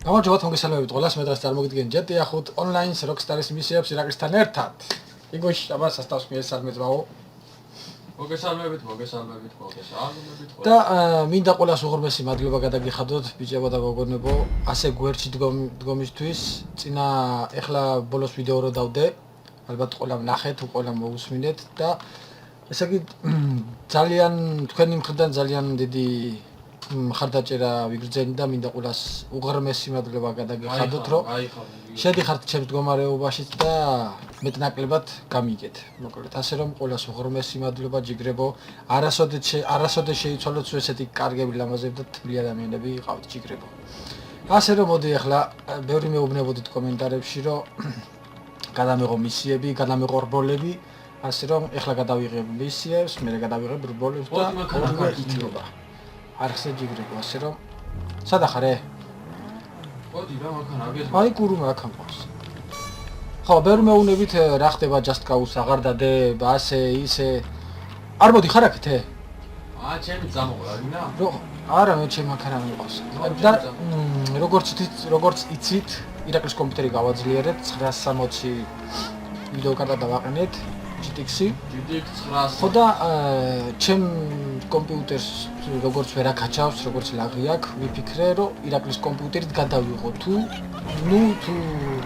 გამარჯობა თონგესალმებით ყველას, მე დღეს წარმოგიდგენ GTA 5 Online-ის Rockstar-ის მისიებს ირაკლისთან ერთად. იგოში აბა სასტავს მიესალმეთ ბაო. მოგესალმებით. და მინდა ყველას უღრმესი მადლობა გადაგიხადოთ ბიჭებო და გოგონებო, ასე გვერდში დგომისთვის. წინა ეხლა ბოლოს ვიდეო რო დავდე, ალბათ ყველამ ნახეთ, ყველამ მოусმინეთ და ესე იგი ძალიან თქვენი მხრიდან ძალიან დიდი ხარდაჭერა ვიგრძენი და მინდა ყველას უღრმესი მადლობა გადაგიხადოთ, რომ შედიხართ ჩემს მდგომარეობაშიც და მეტნაკლებად გამიგეთ. მოკლედ, ასე რომ ყველას უღრმესი მადლობა ჯიგრებო. არასოდეს შეიცვალოთ ესეთი კარგები ლამაზები და თბილი ადამიანები იყავთ ჯიგრებო. ასე რომ მოდი ახლა ბევრი მეუბნებოდით კომენტარებში, რომ გადამეღო მისიები, გადამეღო რბოლები, ასე რომ ახლა გადავიღებ მისიებს, მერე გადავიღებ რბოლებს და ორივე იქნება. არხზე ჯიგრებო, ასე რომ სადახარე? მოდი რა მაქან აგეთ. აი კურუმა აქ ამყავს. ხო, ბევრი მეუბნებით რა ხდება Just Cause აღარ დადებ, ასე, ისე. არ მოდი ხარ აქეთე? ჩემი წამოყვა, გინდა? არა, მე ჩემ აქ არ ამიყავს. და როგორც იცით, ირაკლის კომპიუტერი გავაძლიერეთ 960 ვიდეო კარტა დავაყენეთ. GTX 900. ხო და ჩემ კომპიუტერს როგორც ვერ აკაჩავს, როგორც ლაღი აქვს, ვიფიქრე, რომ ირაკლის კომპიუტერით გადავიღო თუ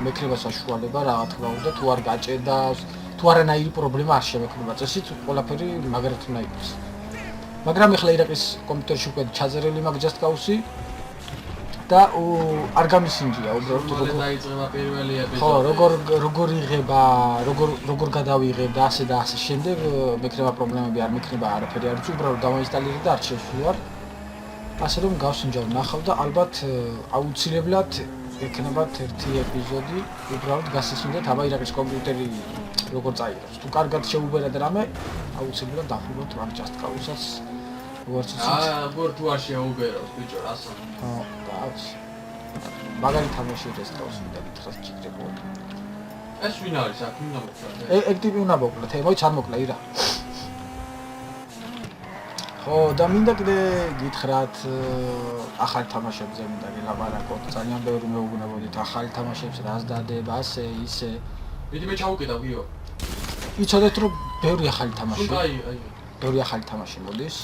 მექნება საშუალება რა თქმა უნდა, თუ არ გაჭედავს, თუ არანაირი პრობლემა არ შემექმნება. წესით ყველაფერი მაგრად უნდა იყოს. მაგრამ ახლა ირაკლის კომპიუტერში უკვე ჩაწერილი მაქვს Just Cause და არ გამისინჯია უბრალოდ როგორ დაიწყება პირველი ეპიზოდი. ხო, როგორ იღება, როგორ გადავიღებ და ასე შემდეგ მექნება პრობლემები არ მექნება, არაფერი არ იცი, უბრალოდ დავაინსტალირე და არ შეშვლარ. ასე რომ გავსინჯავ ნახავ და ალბათ აუცილებლად ექნებათ ერთი ეპიზოდი, უბრალოდ გასისმინდეთ, აბა ირაკლის კომპიუტერი როგორ წაიღებს. თუ კარგად შეუბერად რამე, აუცილებლად დავხუროთ რა Just Cause-ს. როგორც იცით. როგორ თუ არ შეუბერავს ბიჭო, რასა. ხო, ბაც. მაგარი თამაში Just Cause-ი და გითხრას ჯიგრებო. ეს ვინ არის აქ უნდა მოკლათ? ეგ ტიპი უნდა მოკლათ, მოიც არ მოკლა ირა. ხო, და მინდა კიდე გითხრათ ახალ თამაშებზე მინდა გელაპარაკოთ. ძალიან ბევრი მეუბნებოდით ახალ თამაშებს რას დადებ, ასე, ისე. მიდი მე ჩავუკიდავ გიო. იცოდეთ რომ ბევრი ახალი თამაში. აი. ბევრი ახალი თამაში მოდის.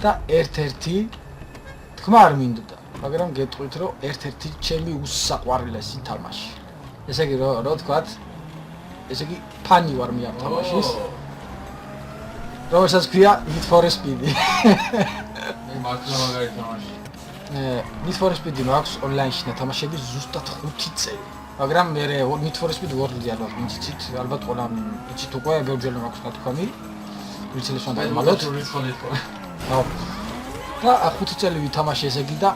და ერთ-ერთი თქმა არ მინდოდა, მაგრამ გეტყვით რომ ერთ-ერთი ჩემი უსაყვარლესი თამაში. ესე იგი რო თქვათ, ესე იგი ფანი ვარ მე ამ თამაშის. რომელსაც ქვია Need for Speed. მე მაქვს მაგარი თამაში. Need for Speed მაქვს ონლაინში თამაშები ზუსტად 5 წელი. მაგრამ მე Need for Speed World-ი არ ვინც იცით, ალბათ ყველამ იცით უკვე ბევრჯერ მაქვს ნათქვამი. ვიცილეს უნდა მალოთ. ხო. და 5 წელი ვითამაში ესე იგი და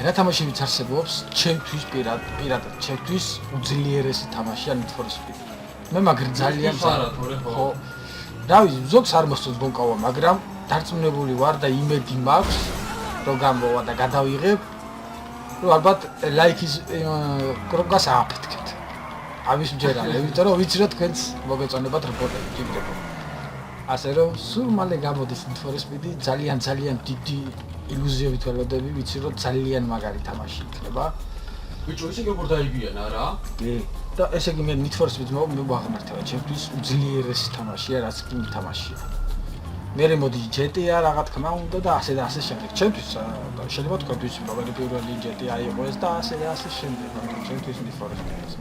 რა თამაშებიც არსებობს, ჩემთვის პირადად, ჩემთვის უძლიერესი თამაშია Need for Speed. მე მაგრამ ძალიან ხო. რა ვიცი, ზოგს არ მოსწონს ბონკავა, მაგრამ დარწმუნებული ვარ და იმედი მაქვს, რომ გამოვა და გადავიღებ, რომ ალბათ ლაიქის კროპკას ააფეთქეთ. ამის მჯერალე, იმიტომ რომ ვიცი რომ თქვენს მოგეწონებათ რბოლები, ჯიგრებო. ასე რომ სულ მალე გამოდის Need for Speed-ი, ძალიან დიდი ილუზიებით ველოდები, ვიცი რომ ძალიან მაგარი თამაში იქნება. ბიჭო, ისე როგორ დაიგიან არა? კი. და ესე იგი მე Need for Speed-ს მოვაღმერთება, ჩემთვის უძლიერესი თამაშია, რაც კი თამაშია. მერე მოდი GTA რა თქმა უნდა და ასე შემდეგ. ჩემთვის შეიძლება თქვენთვის რომელი პირველი GTA იყო ეს და ასე შემდეგ, მაგრამ ჩემთვის Need for Speed-ს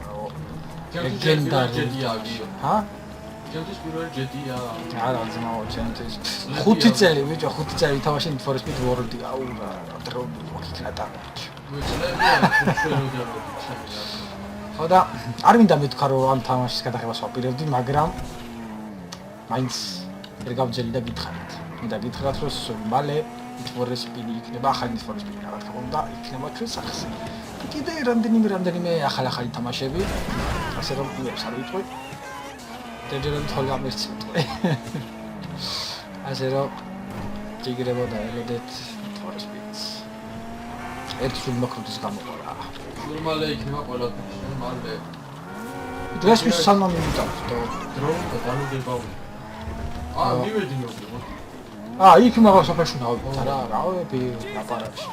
ლეგენდარი GTA-ია. ჰა? ჩემთვის პირველი GTA. არა, ძმაო, ჩემთვის 5 წელი, ბიჭო, 5 წელი თამაში Need for Speed World-ი, აუ რა დრო მოიქნატა. ხო და არ მინდა მეთქვა რომ ამ თამაშის გადაღებას ვაპირებდი, მაგრამ მაინც ვერ გავძელი და გითხარით. მინდა გითხრათ რომ მალე Need for Speed იქნება, ახალი Need for Speed რა თქმა უნდა, იქნება ჩვენ სახზე. კიდე რამდენიმე ახალი თამაშები, ასე რომ იმებს არ ვიტყვი. დედერენ თოლა მერცი ვიტყვი. ასე რომ ჯიგრებო და ელოდეთ Need for Speed-ს. ერთ სულ მოქმედის გამოყარა. ნორმალია იქნება ყველაფერი, ნორმალია. დღეს ვის სანამ მივიტანთ და დრო და დამოდება. მივედი მოვიდა. იქ მაგას აფაშუნა რა ვები ლაპარაკში.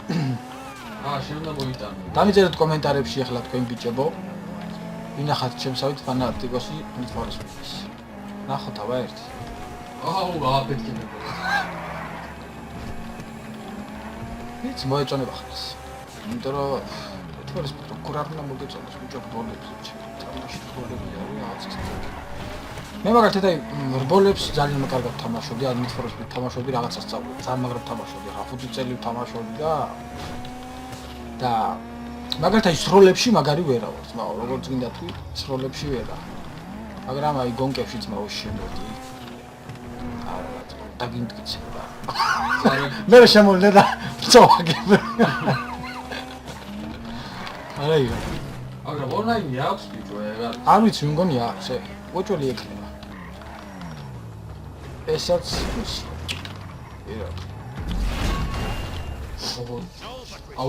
შენ უნდა მოიტანო. დამიწერეთ კომენტარებში ახლა თქვენ ბიჭებო. ვინახავთ ჩემსავით ფანატიკოსი Need for Speed-ის. ნახოთ აბა ერთი. აფეთქებია. ვიც მოეწონება ხალხს. იმიტომ რომ Need for Speed როგორ არ უნდა მოგეწონოს ბიჭო ბოლებს თამაში ბოლები არის რაღაცას. მე მაგალითად აი რბოლებს ძალიან კარგად თამაშობდი, Need for Speed თამაშობდი რაღაცას წავედი. ძალიან მაგრად თამაშობდი, რა 5 წელი ვთამაშობდი და მაგალითად სროლებში მაგარი ვერა ვარ, ძმაო, როგორც გინდა თუ სროლებში ვერა. მაგრამ აი გონკებში ძმაო შემოდი. არა, დაგინტკიცება. მე შემოვლე და წავაგებ. არა იგა. მაგრამ ონლაინი აქვს ბიჭო, ეგ არის. არ ვიცი, მგონი აქვს, უჭველი ექნება. ესაც ვიცი. ირა.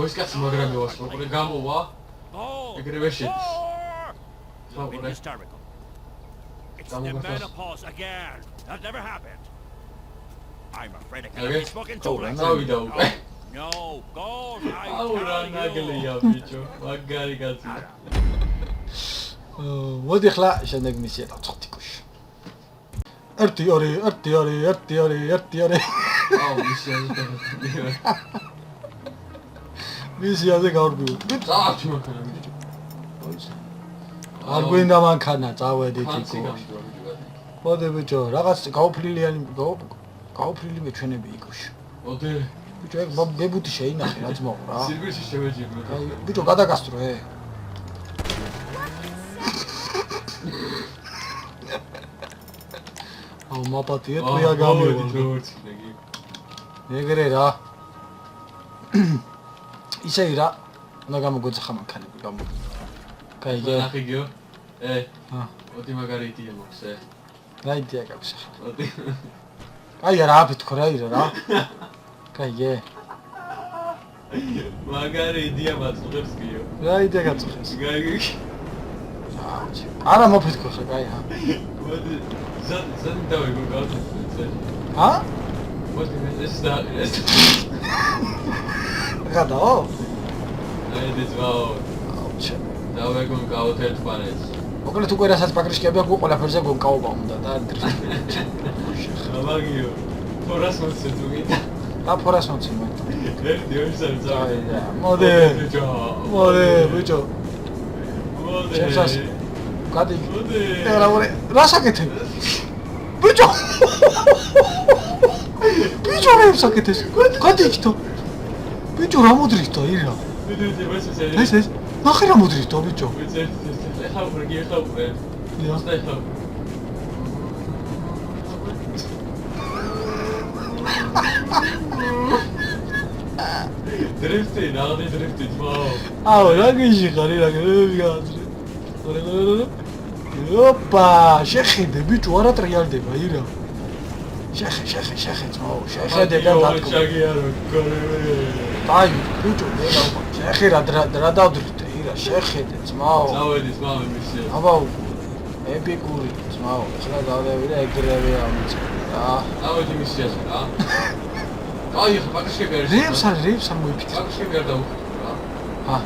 ეს კაცი მაგრამ მოვასწრო, ყურე გამოვა. ეგრევე შედის. It's the menopause again. That never happened. I'm afraid I can't Okay. be spoken to like წავიდა უკვე. No, go. რა ნაგლია ბიჭო, მაგარი კაცი. მოდი ახლა შემდეგ მისია დავწყვეტიკოში. 1 2 1 2 1 2 1 2 მისიაზე გადავიდა. მისიაზე გავრბივ. წავარჩი მოქნა ბიჭო. არ გვინდა მანქანა, წავედით ფანცი იქ. გამიჯდა ბიჭო. მოდი ბიჭო, რაღაც გაუფრილი მეჩვენები იქოში. მოდი. ბიჭო, ეგ ბებუთი შეინახე რა ძმაო რა. სირბილში შევეჯიბრე. აი, ბიჭო, გადაგასტრო აუ, მაპატია თქვია გამივა. ეგრე რა. ისე რა, უნდა გამოგვეძახა მანქანები გამო. კაიგე. ნახიგიო. მოდი მაგარი იდეა მაქვს. რა იდეა გაქვს ახლა? მოდი. აი რა აფეთქო რა ირა რა. კაიგე. მაგარი იდეა მაწუხებს კიო. რა იდეა გაწუხეს? გაიგე. არა მოფეთქო ხა, კაი ჰა. მოდი. ზან დავიგო გავწევ. ჰა? მოდი ეს და ეს. გადაო? აი ძაო. აუჩა. დავეგო გავთერთ პარეს. მოკლედ უკვე რასაც პაკრიშკები აქვს, ყველაფერზე გონკაობა უნდა და მაგიო. ფორას მოწე თუ გინდა. რა ფორას მოწე მე? ერთი ორი სამი წავედი. მოდი. მოდი, ბიჭო. მოდი. ჩემსას გადი. მოდი. რა საკეთე? ბიჭო. ბიჭო რა საკეთეს? გადი იქთო. ბიჭო რა მოდრითო ირა? ეს ნახე რა მოდრითო ბიჭო. ეხავრე. ია. დრიფტი, ნაღდი დრიფტი ძმაო. აუ რა გიჟიხარი რა გააძრე. ოპა, შეხედე ბიჭო არა ტრიალდება ირა. შეხე ძმაო, შეხედე და დათქო. შაგიარო კორევე. აი ბიჭო მე რა შეხე რა დავდრიფტე ირა შეხედე ძმაო. წავედი ძმაო მისია. აბა ეპიკური ძმაო, ახლა დავდები და ეგრევე ამიწე რა. წავედი მისიაზე რა. აი ხა პაკრიშკები არის. რეებს არ მოიფიქრე. პაკრიშკები არ დავუხდი რა. ჰა.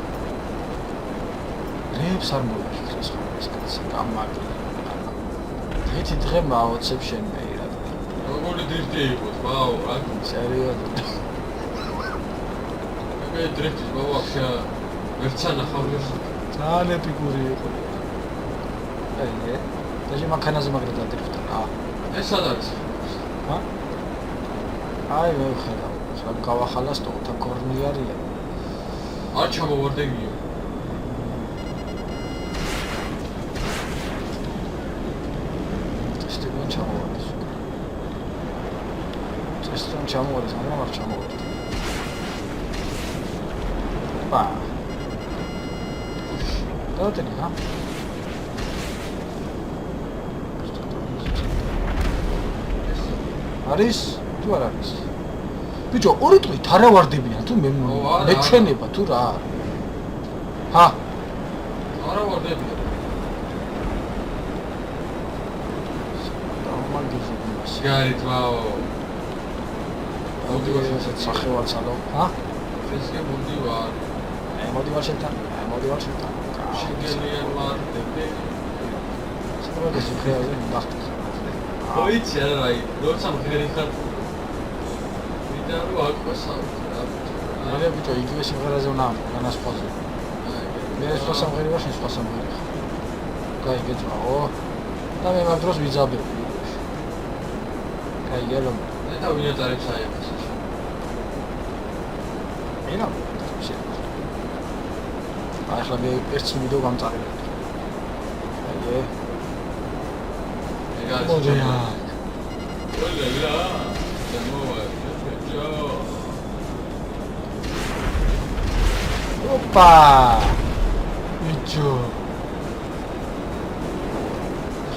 რეებს არ მოიფიქრე სხვა ეს კაცი გამაგრი. ერთი დღე მაოცებ შენ მე ირა. როგორი დრიფტი იყო ძმაო რა. სერიოზულად. მე დრიფტი ძმაო ახლა ვერცა ნახავდი. ძალიან ეპიკური იყო. აი, დაჟე მანქანაზე მაგრად დადრიფტა რა. ეს სად არის? ჰა? აი მე ვხედავ, ხა გავახალა სტოთა კორნი არია. არ ჩამოვარდეგიო. სტეგონ ჩამოვარდეს. სტეგონ ჩამოვარდეს, მაგრამ არ ჩამოვარდა. პა. დავტენი ჰა? არის? თუ არ არის? ბიჭო, ორი ტყვით არა ვარდებიან თუ მე მეჩვენება თუ რა? ჰა? არა ვარდები. დამაგიჟე. გარი ძმაო. აუდიოსაც სახელად სადო. ჰა? ეს კი მოდივარ. მოდი ვარ შენთან. შეგელიან ვარდები. სიტყვაზე შეხედე ნახტი. ოიცი არა, როცა მღერი ხარ. ვიდა რო აკვასავთ რა. მე ბიჭო იგივე სიმღერაზე უნდა განასხვავო. მე სხვა სამღერი ვარ, შენ სხვა სამღერი ხარ. კაი, გეწვაო. და მე მაგ დროს ვიძაბე. კაი, გელო. და ვინა წარებს აიახეს. ენა. ახლა მე ერთს ვიდეო გამწარებ. აიე. ეგ არის. მოდია. ოლელა. დემოვა. ოპა. ბიჭო.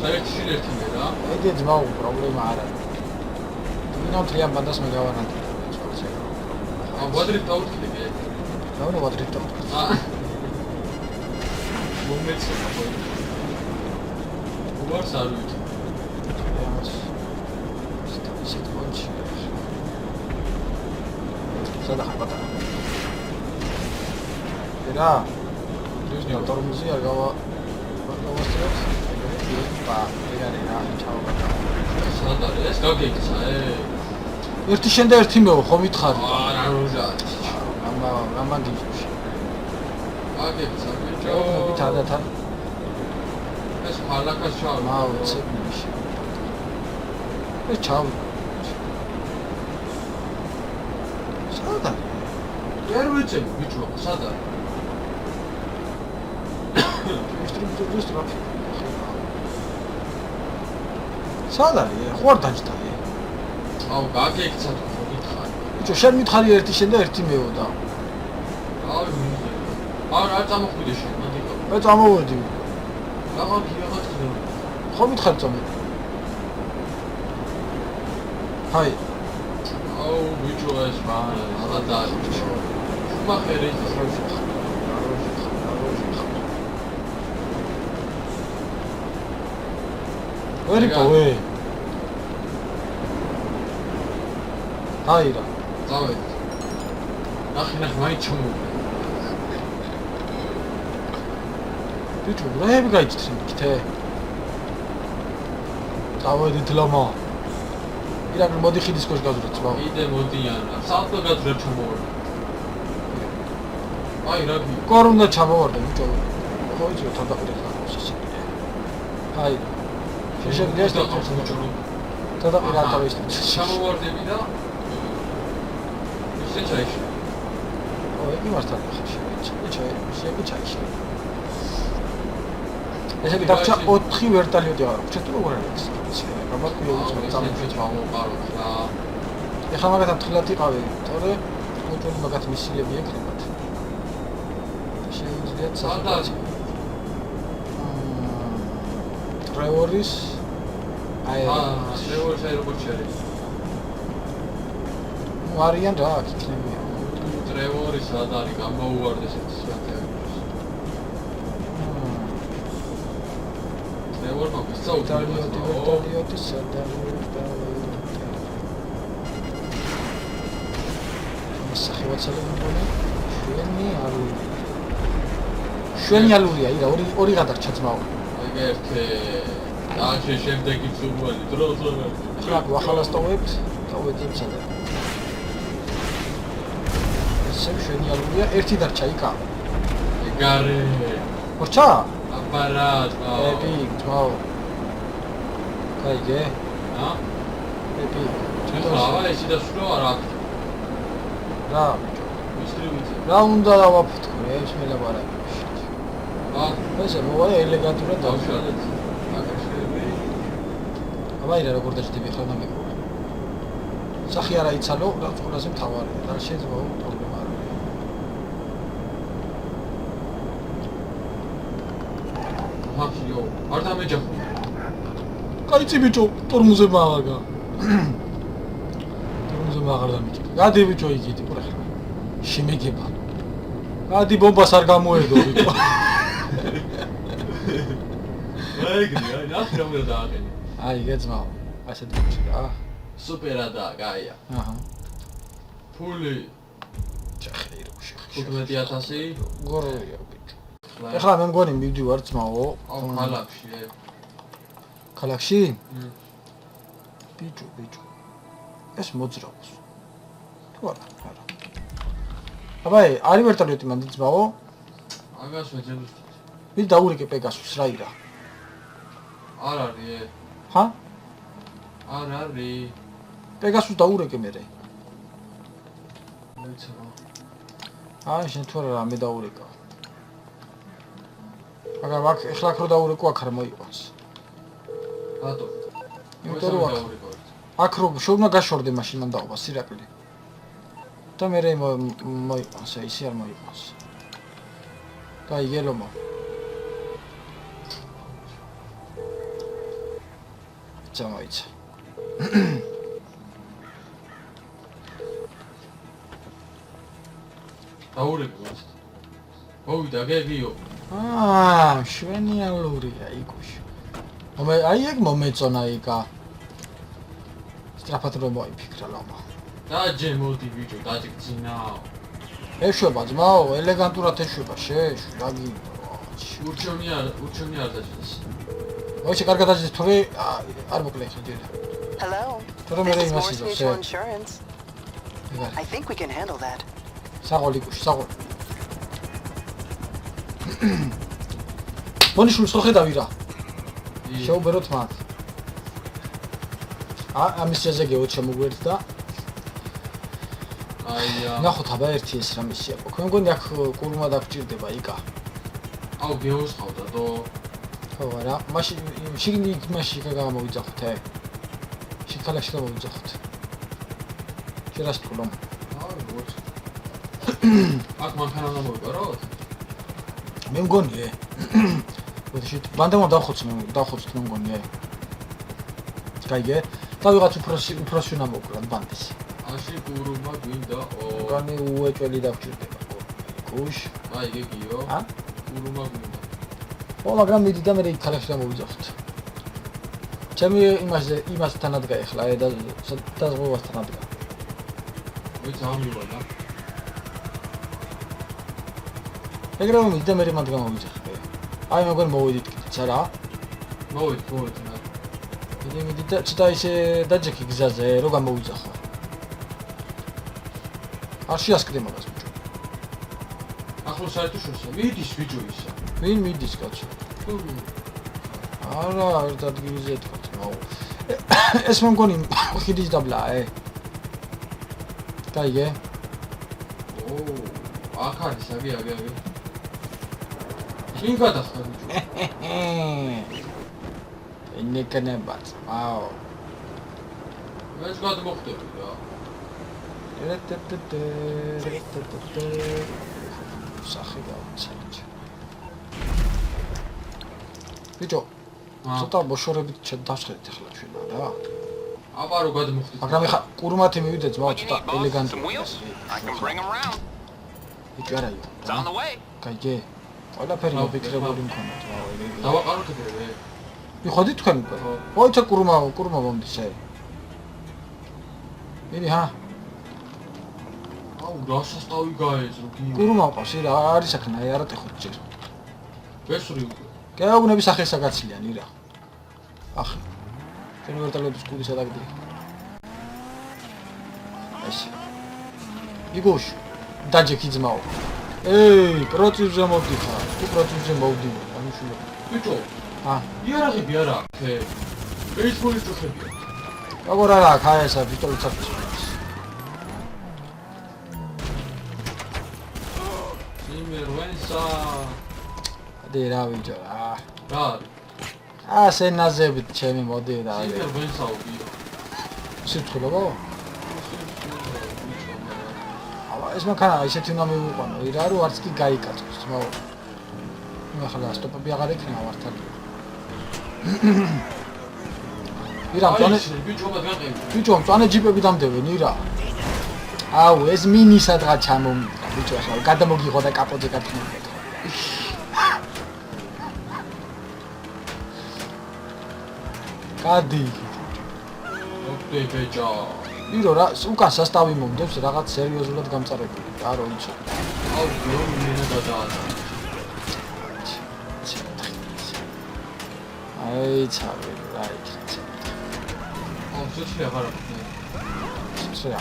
საერთოდ ერთინე რა. ეგ ძმაო, პრობლემა არ არის. ვინო ტრიან ბანდას მე გავანანტი. ვადრიფ დაუთხილე. დაუნე ვადრიფ დაუთხილე. მომეცე ხო. უარს არ ვიცი. ისეთ კონჩი. სადა ხარ? რა? ის ნოტორმუზი არ გავასწრებს. პა, ეგარი რა, ჩაო. სადა ეს გაგეიქცა ერთი შენ და ერთი მეო ხო მითხარი? არა როჟა. ამა გიჩი. გაგეიქცა ბიჭო. ვითადათან. ეს ფალაკას ჩავა. მაუცებიში. ეს ჩავა. სადა? ვერ ვიცი ბიჭო, სადა? სადა? ხوار დაჭდა. აუ გაგეიქცა თუ ხო მითხარი. ბიჭო, შენ მითხარი ერთი შენ და ერთი მეო და. აუ რა წამოხვიდე შენ, მოდიკო. მე წამოვედი. რაღა გიახაჭდა. ხო მითხარი წამო. ჰაი. აუ ბიჭო ეს სადა ბიჭო. მახერი ის ვერიკო ვე. აირა. წავედი. ნახე მაინც ჩომო. ბიჭო, რაები გაიჭრით? წავედით ლამა. ირაკლი მოდი ხიდის ქვეშ გავძრეთ, ბავ. იდე მოდიან. საათო გაძრებ ჩამოვარ. აი რა გი. კორ უნდა ჩამოვარდე, ბიჭო. ხო იცი თან დაყიდე ხარ შესაძლია. აი. შეშეგდე ეს და ბიჭო. დადაყირა თავის. ჩამოვარდები და ისე ჩაიში. ო, იგი მასთან ხარ შეჭაი. ესე იგი დაგჭა 4 ვერტალიოტი აღარ. ჩეთო როგორ არის? გამარკვია უცხო წამოჩი ჩამოვყაროთ რა. ეხლა მაგათთან თხილად იყავი, თორე მოჭრილი მაგათ მისილები ექნებათ. შეუძლიათ სადაც ტრევორის ტრევორის აეროპორტში არის. არიან რა, აქ იქნებიან. ტრევორის რა არის გამაუვარდეს ეს სვეტე. ტრევორმა ვისწავლე ვერტალიოტი სადავე. სახელმწიფო მოგონი შვენი ალურია, ირა ორი გადარჩა ძმაო. ეგ ერთი და შემდეგი ზუმალი დროს ახლა ვახალასტოვებთ და ვეძებსადა. ესე შვენი ალურია, ერთი დარჩა იკა. ეგარე ხორჩა? აპარატო. ეპი, ძმაო. კაიგე? ა? ეპი. ეხლა ეს ისე რა რა? მისტრივიცი. რა უნდა დავაფრთხო, ეს მე ლაბარაკი. ესე მოვა ელეგანტურად დავშალეთ. აკაშები. აბა ირა როგორ დაჭდები ხლა და მეკურა. სახი არა იცალო, რაც ყველაზე მთავარია. და შეიძლება პრობლემა არ არის. მაფიო, არ დამეჯახო. კაიცი ბიჭო, ტორმუზე მაგა. ტორმუზე მაგარ დამიჭი. გადი ბიჭო იგიდი, ყურე ხლა. შემეგება. გადი ბომბას არ გამოედო ბიჭო. ეგრე, ნახე რა უნდა დააყენე. აი, გეძმაო. ასე დიჭი რა. სუპერადაა, გაია. აჰა. ფული ჩახირო. შეხი. 15000. გორია ბიჭო. ეხლა მე მგონი მივდივარ ძმაო. აუ ქალაქში. ქალაქში? ბიჭო. ეს მოძრაობს. თუ არა. აბაი, არი ვერტალიოტი მანდ ძმაო. აგას ვეძებს. ვინ დაურეკე პეგასუს რა ირა? არ არის. ხა? არ არის. პეგასუს დაურეკე მერე. მოიცამა. აი შენ თუ არა მე დაურეკა. მაგრამ აქ ეხლა აქ რო დაურეკო აქ არ მოიყვანს. რატო? იმიტომ რომ აქ რო შოვნა გაშორდე მაშინ მან დაობა სირაკლი. და მე მოიყვანს, აი ისე არ მოიყვანს. გაიგე ლომო. ჩამოიცა. დაურეკო. მოვიდა გეგიო. შვენიალურია იგუში. აი ეგ მომეწონა იკა. სტრაფად რომ მოიფიქრა ლომა. დაჯე მოდი ბიჭო, დაჯგძინაო. ეშვება ძმაო, ელეგანტურად ეშვება, შეეშვი, რა გინდა. ურჩევნი არ დაჭდეს. მოიჩე კარგად დაჭდეს თორე არ მოკლე ხა ჯერ. Hello. თორე მე This is იმას Morse იზო, Mutual შე. Insurance. I think we can handle that. საღოლი კუში, საღოლი. მონიშვილს ხო ხედავი რა? შეუბეროთ მათ. ამის შეზე გეოთ შემოგვერდა. აია. ნახოთ აბა ერთი ეს რა მისია. თქვენ მგონი აქ კურმა დაგჭირდება იკა. აუ გეოს ხავდა დო. ხო არა, მაშინ შიგნი იმაში გამოვიძახოთ, შიქალაში გამოვიძახოთ. შერას თულომ. აუ როგორც. აქ მანქანა გამოვიყაროთ? მე მგონი ვთქვი, ბანდამ დავხოცე მე მგონი. გაიგე? დავიღაც უფროსი უნდა მოვკრათ ბანდის. აში კურუმა გვინდა განი უეჭველი დაგჭირდება. გუშ. აი გეგიო. კურუმა გვინდა. მაგრამ მიდი და მე იქ ქალაქში გამოვიძახოთ. ჩემი იმასთან ადგა ეხლა და დაზღვევასთან ადგა. ვიცი ამივა. ეგრევე მიდი და მე მანდ გამოვიძახე. აი მეგონი მოვიდით კიდეც არა? მოვიდით. მიდი და ცოტა ისე დაჯექი გზაზე რომ გამოვიძახო. არ შეასკდე მაგას ბიჭო. ახლა საერთაშორისო მიდის ბიჭო ისა. ვინ მიდის კაცო? არა, ერთ ადგილზე თქვა. ეს მე მგონი ხიდის დაბლაა. გაიგე? აქ არის აგი. შენ გადახდა ბიჭო. ნეკნებაც. აუ. მეც გადმოხდები რა. სახი გავცელეთ. ბიჭო, ცოტა ბოშორებით დავშხედეთ ახლა ჩვენ რა. აბა რო გადმოხდით. მაგრამ ეხა კურმათი მივიდე ძმაო, ცოტა ელეგანტური. ბიჭო არა იყო. It's on the way. გაიგე? ყველაფერი მოფიქრებული მქონდა ძმაო. დავაყაროთ ეგრევე. მიხოდით თქვენ უკვე? მოიცა კურმა მომდის აი. მიდი ჰა. აუ გასასტავი გაეძრო კი. კურმა ყავს ირა არის საქმე, აი არა ტეხოთ ჯერ. ვესური უკვე. გეუბნები სახესა გაცლიან ირა. ახლა. ჩვენ ვერტალების კუდი სადაგდი. ეს. იგუშ. დაჯექი ძმაო. პროცესზე მოვდიხარ. თუ პროცესზე მოვდივარ, ამიშვილო. ბიჭო. იარაღები არა აქ. ბეისბოლის წუხებია. როგორ არა აქ აი ესა პისტოლეტს აქვს. იმერვენსა. ადი რა ვიჯო რა. რა. სენაზებით ჩემი მოდი რა. იმერვენსაო ბიჭო. სიტყვილობო? ეს მანქანა ისეთი უნდა მივიყვანო, ირა რომ არც კი გაიკაწოს, ძმაო. ახლა სტოპები აღარ ექნება მართალი. ირა მწვანე ბიჭო მწვანე ჯიპები დამდებენ ირა. აუ ეს მინი სადღაც ჩამომიდა ბიჭო ახლა გადამოგიღო და კაპოტზე გათმობია. გადი. ოკეი ბიჭო. ირო რა, უკან სასტავი მომდევს რაღაც სერიოზულად გამწარებული. რა რო იცო. აუ გეომი მენა გადააწყდა. აი, ცავი, რა იქნება. აუ შეჩლია ვარაფერი. შეა.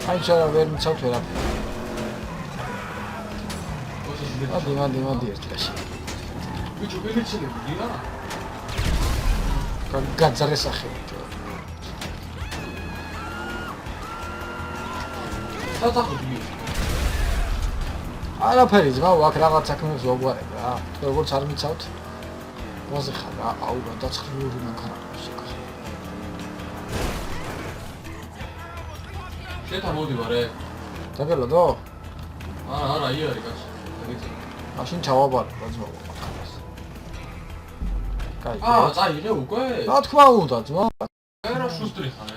აი, შეიძლება ვერ მიცავთ ვერაფერი. მადი ერთ კაში. ბიჭო, მილიცელები რა? გაძარეს ახლა. თათახები. არაფერი ძმა, აქ რაღაც საქმეებს ვაგვარებ რა. როგორც არ მიცავთ. ვაზე ხარ რა, აუ რა დაცხრიული მანქანა შეკა. შეთა მოდივარე. დაგელოდო? არა, იარი კაცი. დაგიწე. მაშინ ჩავაბარე რა ძმა მანქანას. კაი. წაიღე უკვე? რა თქმა უნდა ძმა. რა შუსტრი ხარ?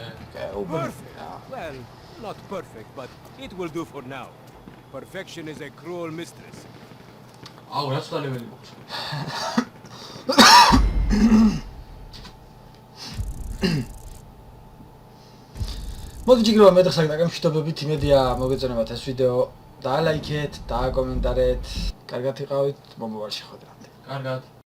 უბერია. Well, not perfect, but it will do for now. Perfection is a cruel mistress. აუ რა ცდალებელი მოხდა. მოდი ჯიგროა მე დღეს დაგამშვიდობებით, იმედია მოგეწონებათ ეს ვიდეო. დაალაიქეთ, დააკომენტარეთ. კარგად იყავით, მომავალში ხვდებით. კარგად.